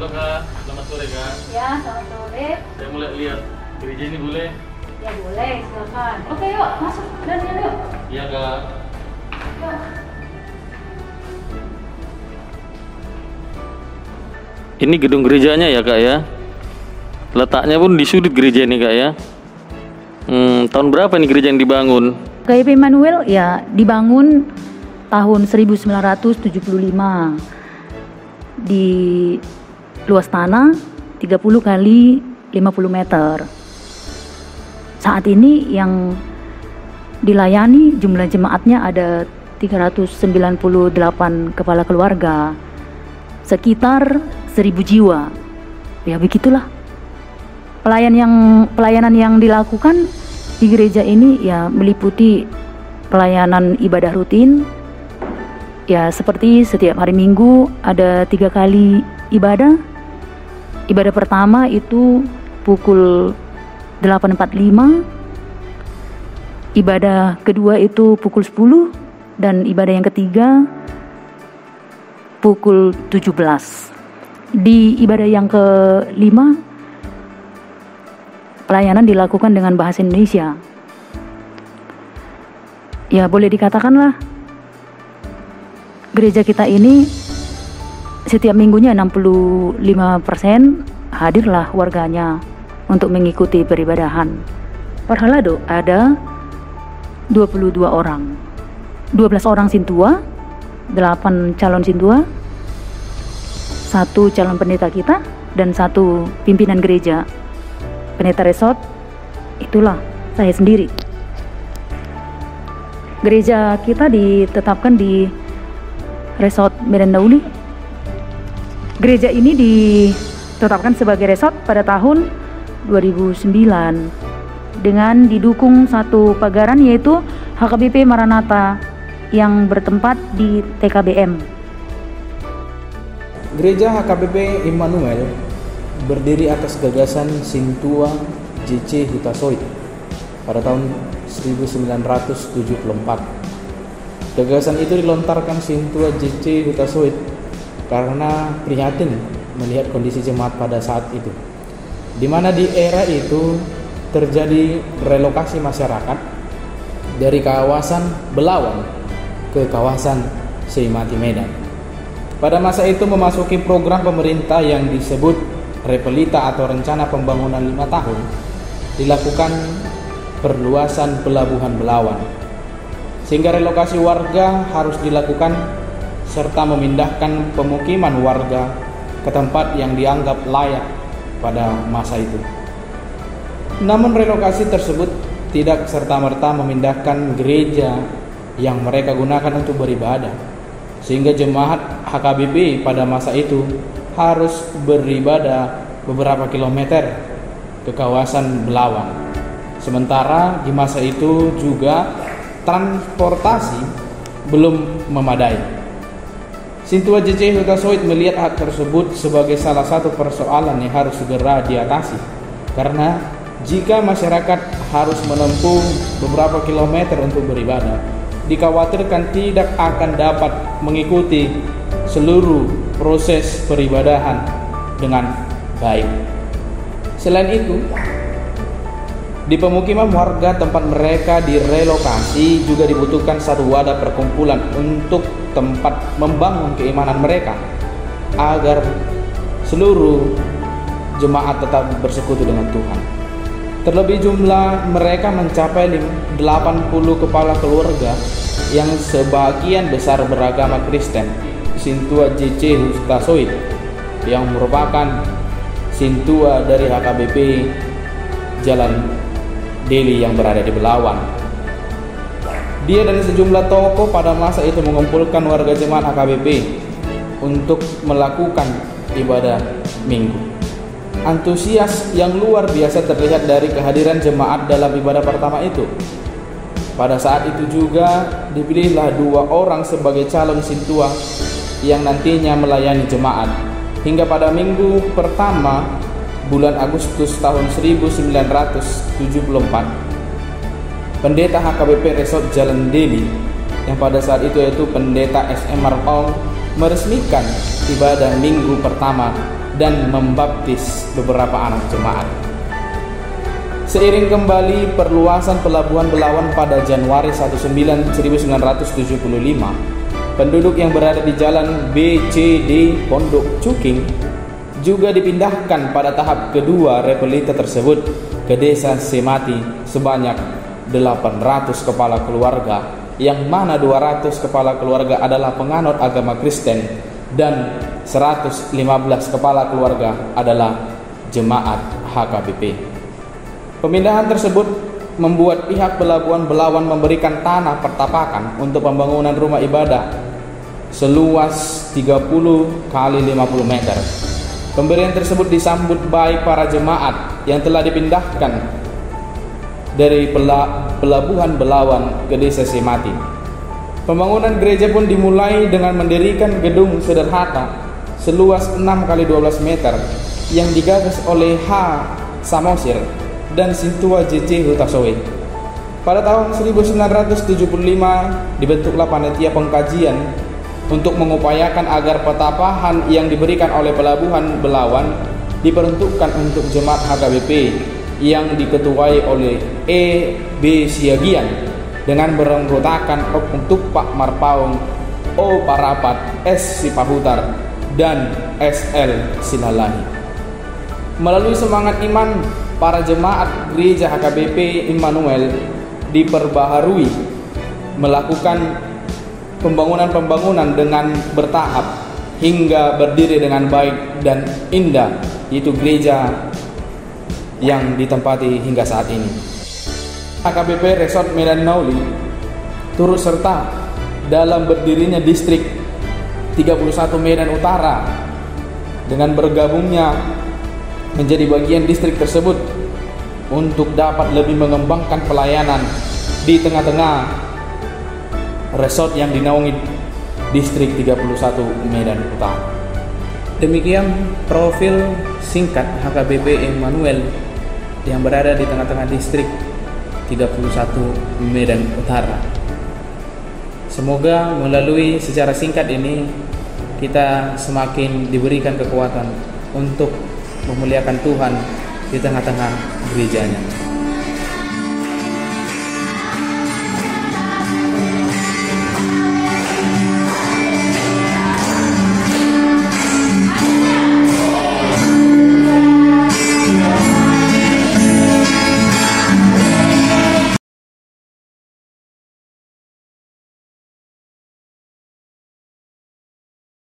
Kak, selamat sore Kak. Ya, selamat sore. Saya mau lihat gereja ini boleh? Ya boleh, silakan. Oke yuk, masuk dan yuk. Iya Kak. Yuk. Ini gedung gerejanya ya Kak ya? Letaknya pun di sudut gereja ini Kak ya? Tahun berapa nih gereja yang dibangun? KIP Immanuel ya dibangun tahun 1975 di luas tanah 30 kali 50 meter. Saat ini yang dilayani jumlah jemaatnya ada 398 kepala keluarga, sekitar 1000 jiwa. Ya begitulah pelayanan yang dilakukan di gereja ini ya meliputi pelayanan ibadah rutin. Ya seperti setiap hari Minggu ada 3 kali ibadah. Ibadah pertama itu pukul 8.45. Ibadah kedua itu pukul 10. Dan ibadah yang ketiga pukul 17. Di ibadah yang kelima pelayanan dilakukan dengan bahasa Indonesia. Ya boleh dikatakanlah gereja kita ini setiap minggunya 65% hadirlah warganya untuk mengikuti peribadahan. Perhalado ada 22 orang, 12 orang sintua, 8 calon sintua, 1 calon pendeta kita, dan 1 pimpinan gereja. Pendeta resort itulah saya sendiri. Gereja kita ditetapkan di Resort Medan Dauli. Gereja ini ditetapkan sebagai resort pada tahun 2009 dengan didukung satu pagaran yaitu HKBP Maranatha yang bertempat di TKBM. Gereja HKBP Immanuel berdiri atas gagasan Sintua J.C. Hutasoit pada tahun 1974. Gagasan itu dilontarkan Sintua J.C. Hutasoit karena prihatin melihat kondisi jemaat pada saat itu, di mana di era itu terjadi relokasi masyarakat dari kawasan Belawan ke kawasan Seimati Medan. Pada masa itu memasuki program pemerintah yang disebut Repelita atau Rencana Pembangunan 5 tahun, dilakukan perluasan pelabuhan Belawan, sehingga relokasi warga harus dilakukan serta memindahkan pemukiman warga ke tempat yang dianggap layak pada masa itu. Namun relokasi tersebut tidak serta-merta memindahkan gereja yang mereka gunakan untuk beribadah, sehingga jemaat HKBP pada masa itu harus beribadah beberapa kilometer ke kawasan Belawan. Sementara di masa itu juga transportasi belum memadai. Sintua J.C. Hutasoit melihat hal tersebut sebagai salah satu persoalan yang harus segera diatasi, karena jika masyarakat harus menempuh beberapa kilometer untuk beribadah, dikhawatirkan tidak akan dapat mengikuti seluruh proses peribadahan dengan baik. Selain itu, di pemukiman warga tempat mereka direlokasi juga dibutuhkan satu wadah perkumpulan untuk tempat membangun keimanan mereka agar seluruh jemaat tetap bersekutu dengan Tuhan. Terlebih jumlah mereka mencapai 80 kepala keluarga yang sebagian besar beragama Kristen. Sintua J.C. Hutasoit yang merupakan sintua dari HKBP Jalan Deli yang berada di Belawan. Dia dan sejumlah tokoh pada masa itu mengumpulkan warga jemaat HKBP untuk melakukan ibadah minggu. Antusias yang luar biasa terlihat dari kehadiran jemaat dalam ibadah pertama itu. Pada saat itu juga dipilihlah 2 orang sebagai calon sintua yang nantinya melayani jemaat. Hingga pada minggu pertama bulan Agustus tahun 1974, pendeta HKBP Resort Jalan Deli yang pada saat itu yaitu pendeta SM Marpong meresmikan ibadah minggu pertama dan membaptis beberapa anak jemaat. Seiring kembali perluasan pelabuhan Belawan pada Januari 1975, penduduk yang berada di jalan BCD Pondok Cuking juga dipindahkan pada tahap kedua repelita tersebut ke desa Semati sebanyak 800 kepala keluarga, yang mana 200 kepala keluarga adalah penganut agama Kristen dan 115 kepala keluarga adalah jemaat HKBP. Pemindahan tersebut membuat pihak Pelabuhan Belawan memberikan tanah pertapakan untuk pembangunan rumah ibadah seluas 30 kali 50 meter. Pemberian tersebut disambut baik para jemaat yang telah dipindahkan dari Pelabuhan Belawan ke desa Semati. Pembangunan gereja pun dimulai dengan mendirikan gedung sederhana seluas 6 kali 12 meter yang digagas oleh H. Samosir dan Sintua JC Hutasoe. Pada tahun 1975 dibentuklah panitia pengkajian untuk mengupayakan agar petapahan yang diberikan oleh Pelabuhan Belawan diperuntukkan untuk jemaat HKBP yang diketuai oleh E.B. Siagian dengan beranggotakan untuk Pak Marpaung, O. Parapat, S. Sipahutar, dan S.L. Silalahi. Melalui semangat iman, para jemaat gereja HKBP Immanuel diperbaharui melakukan pembangunan-pembangunan dengan bertahap hingga berdiri dengan baik dan indah, yaitu gereja yang ditempati hingga saat ini. HKBP Resort Medan Nauli turut serta dalam berdirinya distrik 31 Medan Utara dengan bergabungnya menjadi bagian distrik tersebut untuk dapat lebih mengembangkan pelayanan di tengah-tengah resort yang dinaungi distrik 31 Medan Utara. Demikian profil singkat HKBP Immanuel yang berada di tengah-tengah distrik 31 Medan Utara. Semoga melalui secara singkat ini kita semakin diberikan kekuatan untuk memuliakan Tuhan di tengah-tengah gerejanya.